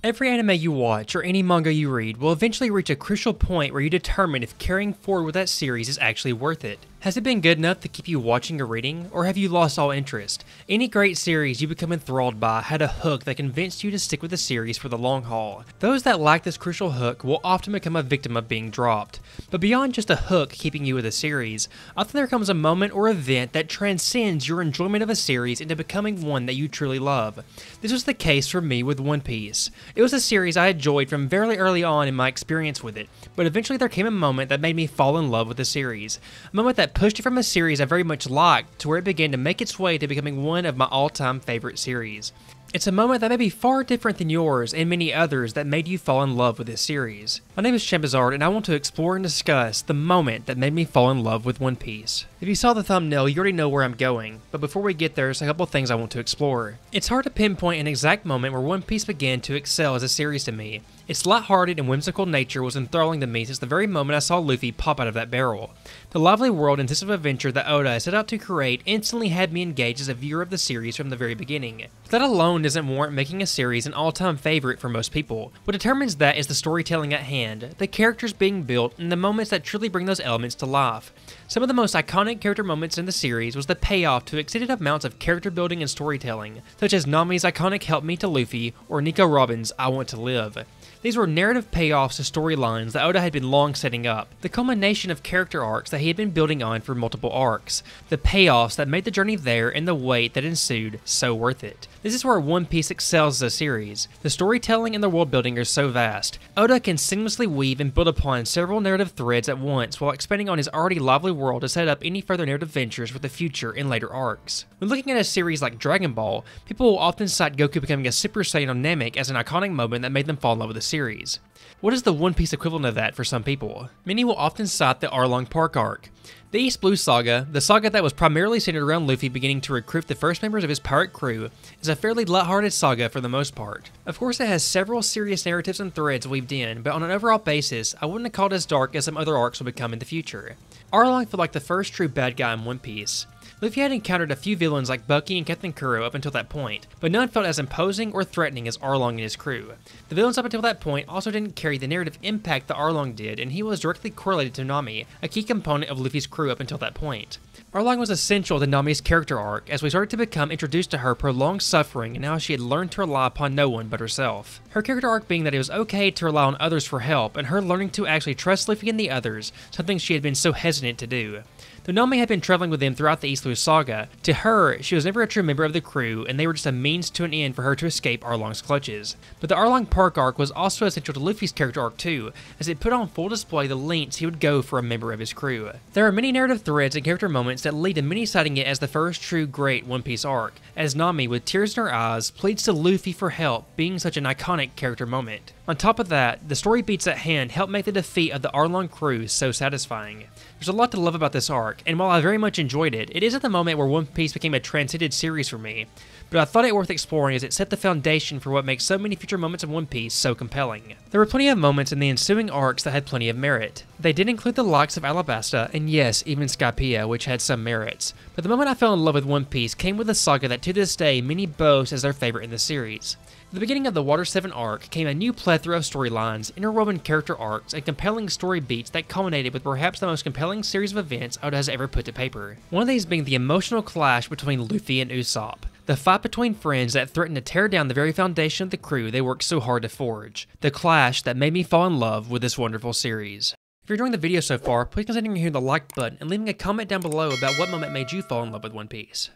Every anime you watch or any manga you read will eventually reach a crucial point where you determine if carrying forward with that series is actually worth it. Has it been good enough to keep you watching or reading, or have you lost all interest? Any great series you become enthralled by had a hook that convinced you to stick with the series for the long haul. Those that lack this crucial hook will often become a victim of being dropped. But beyond just a hook keeping you with a series, often there comes a moment or event that transcends your enjoyment of a series into becoming one that you truly love. This was the case for me with One Piece. It was a series I enjoyed from very early on in my experience with it, but eventually there came a moment that made me fall in love with the series. A moment that pushed it from a series I very much liked to where it began to make its way to becoming one of my all-time favorite series. It's a moment that may be far different than yours and many others that made you fall in love with this series. My name is Champazard and I want to explore and discuss the moment that made me fall in love with One Piece. If you saw the thumbnail, you already know where I'm going, but before we get there, there's a couple things I want to explore. It's hard to pinpoint an exact moment where One Piece began to excel as a series to me. Its lighthearted and whimsical nature was enthralling to me since the very moment I saw Luffy pop out of that barrel. The lively world and sense of adventure that Oda set out to create instantly had me engaged as a viewer of the series from the very beginning. But that alone doesn't warrant making a series an all-time favorite for most people. What determines that is the storytelling at hand, the characters being built, and the moments that truly bring those elements to life. Some of the most iconic character moments in the series was the payoff to extended amounts of character building and storytelling, such as Nami's iconic "Help Me" to Luffy, or Nico Robin's "I Want to Live." These were narrative payoffs to storylines that Oda had been long setting up, the culmination of character arcs that he had been building on for multiple arcs, the payoffs that made the journey there and the wait that ensued so worth it. This is where One Piece excels as a series. The storytelling and the world building are so vast. Oda can seamlessly weave and build upon several narrative threads at once while expanding on his already lively world to set up any further narrative ventures for the future in later arcs. When looking at a series like Dragon Ball, people will often cite Goku becoming a Super Saiyan on Namek as an iconic moment that made them fall in love with the series. What is the One Piece equivalent of that for some people? Many will often cite the Arlong Park arc. The East Blue Saga, the saga that was primarily centered around Luffy beginning to recruit the first members of his pirate crew, is a fairly lighthearted saga for the most part. Of course, it has several serious narratives and threads weaved in, but on an overall basis, I wouldn't have called it as dark as some other arcs will become in the future. Arlong felt like the first true bad guy in One Piece. Luffy had encountered a few villains like Bucky and Captain Kuro up until that point, but none felt as imposing or threatening as Arlong and his crew. The villains up until that point also didn't carry the narrative impact that Arlong did, and he was directly correlated to Nami, a key component of Luffy's crew up until that point. Arlong was essential to Nami's character arc as we started to become introduced to her prolonged suffering and how she had learned to rely upon no one but herself. Her character arc being that it was okay to rely on others for help, and her learning to actually trust Luffy and the others, something she had been so hesitant to do. Though Nami had been traveling with them throughout the East Blue Saga, to her, she was never a true member of the crew, and they were just a means to an end for her to escape Arlong's clutches. But the Arlong Park arc was also essential to Luffy's character arc too, as it put on full display the lengths he would go for a member of his crew. There are many narrative threads and character moments that lead to many citing it as the first true great One Piece arc, as Nami, with tears in her eyes, pleads to Luffy for help, being such an iconic character moment. On top of that, the story beats at hand help make the defeat of the Arlong crew so satisfying. There's a lot to love about this arc, and while I very much enjoyed it, it isn't the moment where One Piece became a transcended series for me, but I thought it worth exploring as it set the foundation for what makes so many future moments of One Piece so compelling. There were plenty of moments in the ensuing arcs that had plenty of merit. They did include the likes of Alabasta, and yes, even Skypiea, which had some merits. But the moment I fell in love with One Piece came with a saga that to this day many boast as their favorite in the series. At the beginning of the Water 7 arc came a new plethora of storylines, interwoven character arcs, and compelling story beats that culminated with perhaps the most compelling series of events Oda has ever put to paper. One of these being the emotional clash between Luffy and Usopp. The fight between friends that threatened to tear down the very foundation of the crew they worked so hard to forge. The clash that made me fall in love with this wonderful series. If you're enjoying the video so far, please consider hitting the like button and leaving a comment down below about what moment made you fall in love with One Piece.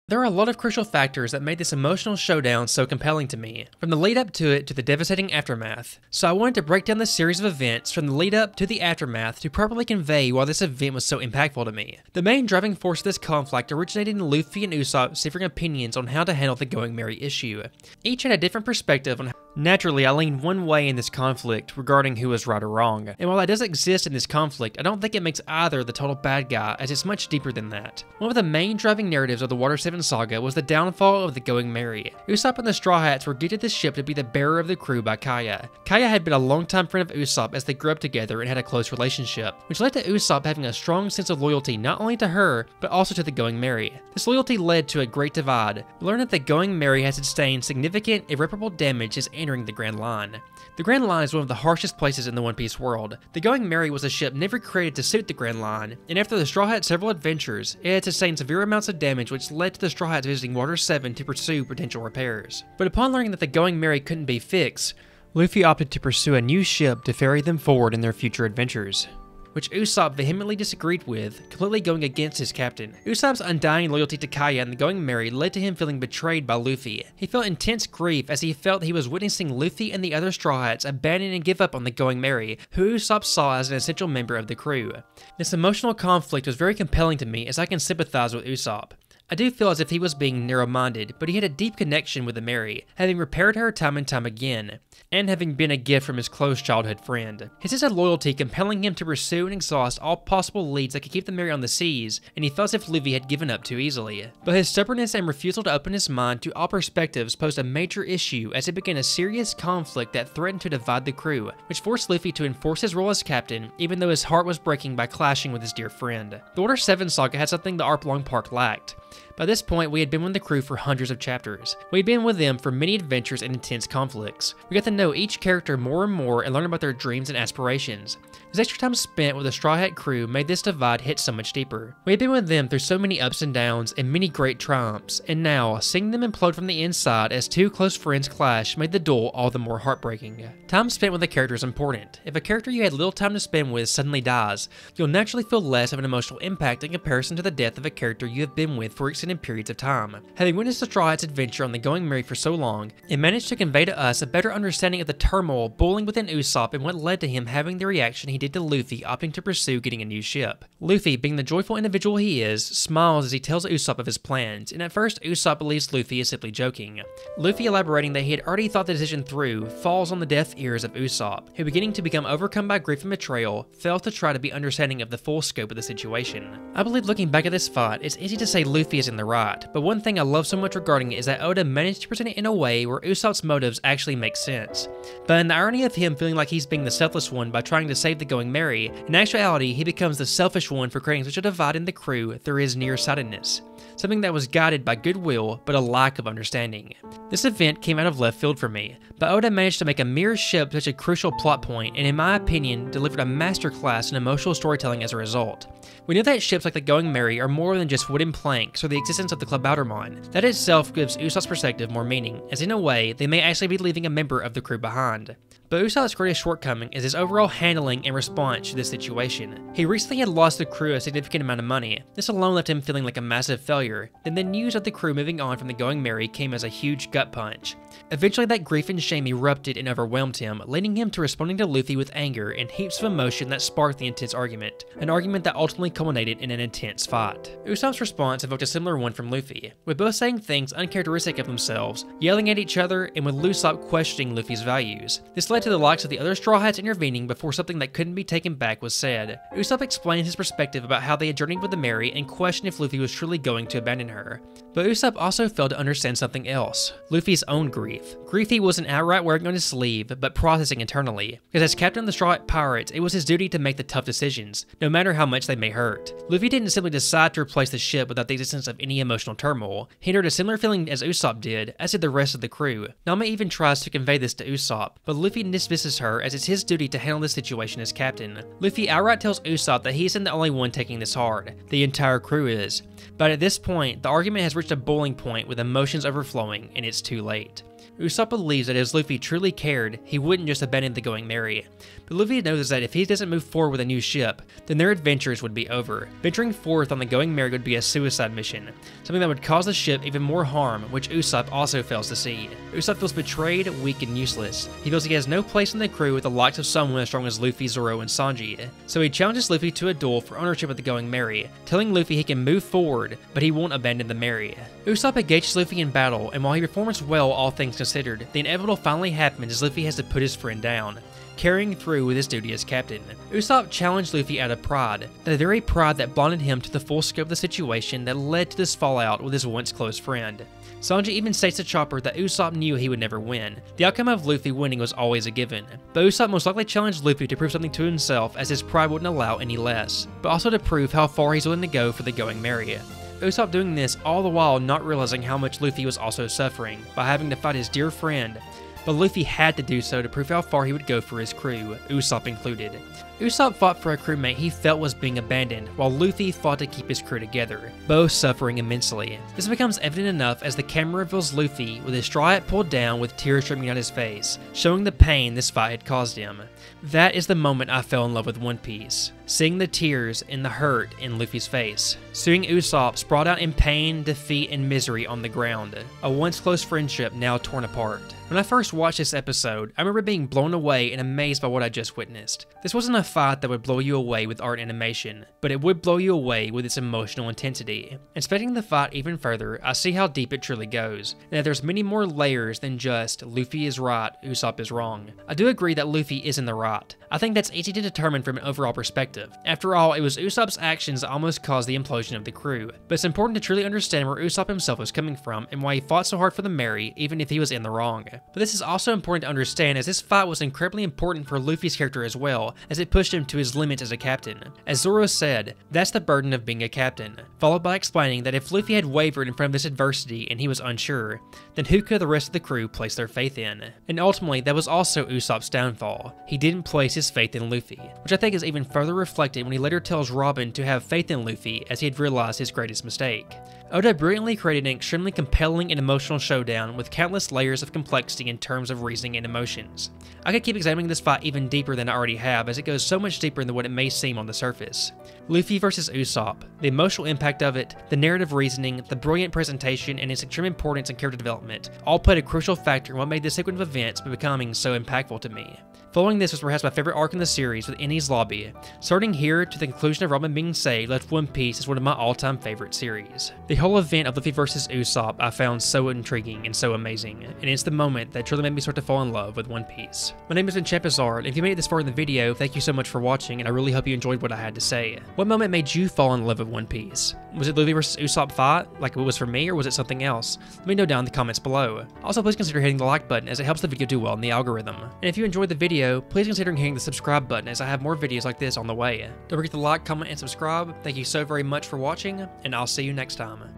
There are a lot of crucial factors that made this emotional showdown so compelling to me, from the lead up to it to the devastating aftermath. So I wanted to break down this series of events from the lead up to the aftermath to properly convey why this event was so impactful to me. The main driving force of this conflict originated in Luffy and Usopp differing opinions on how to handle the Going Merry issue. Each had a different perspective on Naturally, I lean one way in this conflict regarding who is right or wrong, and while that does exist in this conflict, I don't think it makes either the total bad guy, as it's much deeper than that. One of the main driving narratives of the Water 7 saga was the downfall of the Going Merry. Usopp and the Straw Hats were gifted this ship to be the bearer of the crew by Kaya. Kaya had been a longtime friend of Usopp as they grew up together and had a close relationship, which led to Usopp having a strong sense of loyalty not only to her, but also to the Going Merry. This loyalty led to a great divide. We learned that the Going Merry had sustained significant, irreparable damage since entering the Grand Line. The Grand Line is one of the harshest places in the One Piece world. The Going Merry was a ship never created to suit the Grand Line, and after the Straw Hats' several adventures, it had sustained severe amounts of damage which led to the Straw Hats visiting Water 7 to pursue potential repairs. But upon learning that the Going Merry couldn't be fixed, Luffy opted to pursue a new ship to ferry them forward in their future adventures, which Usopp vehemently disagreed with, completely going against his captain. Usopp's undying loyalty to Kaya and the Going Merry led to him feeling betrayed by Luffy. He felt intense grief as he felt he was witnessing Luffy and the other Straw Hats abandon and give up on the Going Merry, who Usopp saw as an essential member of the crew. This emotional conflict was very compelling to me as I can sympathize with Usopp. I do feel as if he was being narrow-minded, but he had a deep connection with the Merry, having repaired her time and time again, and having been a gift from his close childhood friend. His sense of loyalty compelling him to pursue and exhaust all possible leads that could keep the Merry on the seas, and he felt as if Luffy had given up too easily. But his stubbornness and refusal to open his mind to all perspectives posed a major issue as it began a serious conflict that threatened to divide the crew, which forced Luffy to enforce his role as captain, even though his heart was breaking by clashing with his dear friend. The Water 7 saga had something the Arp-Long Park lacked. By this point, we had been with the crew for hundreds of chapters. We had been with them for many adventures and intense conflicts. We got to know each character more and more and learn about their dreams and aspirations. This extra time spent with the Straw Hat crew made this divide hit so much deeper. We had been with them through so many ups and downs and many great triumphs, and now, seeing them implode from the inside as two close friends clash made the duel all the more heartbreaking. Time spent with a character is important. If a character you had little time to spend with suddenly dies, you'll naturally feel less of an emotional impact in comparison to the death of a character you have been with for extended periods of time. Having witnessed the Straw Hats' adventure on the Going Merry for so long, it managed to convey to us a better understanding of the turmoil boiling within Usopp and what led to him having the reaction he did to Luffy opting to pursue getting a new ship. Luffy, being the joyful individual he is, smiles as he tells Usopp of his plans, and at first Usopp believes Luffy is simply joking. Luffy, elaborating that he had already thought the decision through, falls on the deaf ears of Usopp, who, beginning to become overcome by grief and betrayal, fails to try to be understanding of the full scope of the situation. I believe looking back at this fight, it's easy to say Luffy is in the right, but one thing I love so much regarding it is that Oda managed to present it in a way where Usopp's motives actually make sense. But in the irony of him feeling like he's being the selfless one by trying to save the Going Merry, in actuality he becomes the selfish one for creating such a divide in the crew through his nearsightedness. Something that was guided by goodwill, but a lack of understanding. This event came out of left field for me, but Oda managed to make a mere ship such a crucial plot point, and in my opinion, delivered a masterclass in emotional storytelling as a result. We know that ships like the Going Merry are more than just wooden planks or the existence of the Klabautermine. That itself gives Usopp's perspective more meaning, as in a way, they may actually be leaving a member of the crew behind. But Usopp's greatest shortcoming is his overall handling and response to this situation. He recently had lost the crew a significant amount of money. This alone left him feeling like a massive failure. Then the news of the crew moving on from the Going Merry came as a huge gut punch. Eventually that grief and shame erupted and overwhelmed him, leading him to responding to Luffy with anger and heaps of emotion that sparked the intense argument. An argument that ultimately culminated in an intense fight. Usopp's response evoked a similar one from Luffy, with both saying things uncharacteristic of themselves, yelling at each other, and with Usopp questioning Luffy's values. This led to the likes of the other Straw Hats intervening before something that couldn't be taken back was said. Usopp explained his perspective about how they had journeyed with the Merry and questioned if Luffy was truly going to abandon her. But Usopp also failed to understand something else: Luffy's own grief. Grief he wasn't outright wearing on his sleeve, but processing internally. Because as captain of the Straw Hat Pirates, it was his duty to make the tough decisions, no matter how much they may hurt. Luffy didn't simply decide to replace the ship without the existence of any emotional turmoil. He endured a similar feeling as Usopp did, as did the rest of the crew. Nama even tries to convey this to Usopp, but Luffy dismisses her as it's his duty to handle the situation as captain. Luffy outright tells Usopp that he isn't the only one taking this hard, the entire crew is. But at this point, the argument has reached a boiling point with emotions overflowing, and it's too late. Usopp believes that if Luffy truly cared, he wouldn't just abandon the Going Merry. But Luffy knows that if he doesn't move forward with a new ship, then their adventures would be over. Venturing forth on the Going Merry would be a suicide mission, something that would cause the ship even more harm, which Usopp also fails to see. Usopp feels betrayed, weak, and useless. He feels he has no place in the crew with the likes of someone as strong as Luffy, Zoro, and Sanji. So he challenges Luffy to a duel for ownership of the Going Merry, telling Luffy he can move forward, but he won't abandon the Merry. Usopp engages Luffy in battle, and while he performs well all things considered, the inevitable finally happens as Luffy has to put his friend down, carrying through with his duty as captain. Usopp challenged Luffy out of pride, the very pride that blinded him to the full scope of the situation that led to this fallout with his once close friend. Sanji even states to Chopper that Usopp knew he would never win. The outcome of Luffy winning was always a given, but Usopp most likely challenged Luffy to prove something to himself as his pride wouldn't allow any less, but also to prove how far he's willing to go for the going merry. Usopp doing this all the while not realizing how much Luffy was also suffering by having to fight his dear friend, but Luffy had to do so to prove how far he would go for his crew, Usopp included. Usopp fought for a crewmate he felt was being abandoned, while Luffy fought to keep his crew together, both suffering immensely. This becomes evident enough as the camera reveals Luffy with his straw hat pulled down with tears streaming down his face, showing the pain this fight had caused him. That is the moment I fell in love with One Piece. Seeing the tears and the hurt in Luffy's face. Seeing Usopp sprawled out in pain, defeat, and misery on the ground. A once close friendship now torn apart. When I first watched this episode, I remember being blown away and amazed by what I just witnessed. This wasn't a fight that would blow you away with art and animation, but it would blow you away with its emotional intensity. Inspecting the fight even further, I see how deep it truly goes, and that there's many more layers than just Luffy is right, Usopp is wrong. I do agree that Luffy is in the right. I think that's easy to determine from an overall perspective. After all, it was Usopp's actions that almost caused the implosion of the crew, but it's important to truly understand where Usopp himself was coming from and why he fought so hard for the merry, even if he was in the wrong. But this is also important to understand as this fight was incredibly important for Luffy's character as well, as it pushed him to his limits as a captain. As Zoro said, that's the burden of being a captain, followed by explaining that if Luffy had wavered in front of this adversity and he was unsure, then who could the rest of the crew place their faith in? And ultimately, that was also Usopp's downfall. He didn't place his faith in Luffy, which I think is even further reflected when he later tells Robin to have faith in Luffy as he had realized his greatest mistake. Oda brilliantly created an extremely compelling and emotional showdown with countless layers of complexity in terms of reasoning and emotions. I could keep examining this fight even deeper than I already have, as it goes so much deeper than what it may seem on the surface. Luffy versus Usopp, the emotional impact of it, the narrative reasoning, the brilliant presentation, and its extreme importance in character development all played a crucial factor in what made this sequence of events becoming so impactful to me. Following this was perhaps my favorite arc in the series with Enies Lobby. Starting here to the conclusion of Robin being saved left One Piece as one of my all-time favorite series. The whole event of Luffy vs Usopp I found so intriguing and so amazing, and it's the moment that truly made me start to fall in love with One Piece. My name has been Champazard, and if you made it this far in the video, thank you so much for watching, and I really hope you enjoyed what I had to say. What moment made you fall in love with One Piece? Was it Luffy vs Usopp fight, like it was for me, or was it something else? Let me know down in the comments below. Also, please consider hitting the like button as it helps the video do well in the algorithm. And if you enjoyed the video, please consider hitting the subscribe button as I have more videos like this on the way. Don't forget to like, comment, and subscribe. Thank you so very much for watching, and I'll see you next time.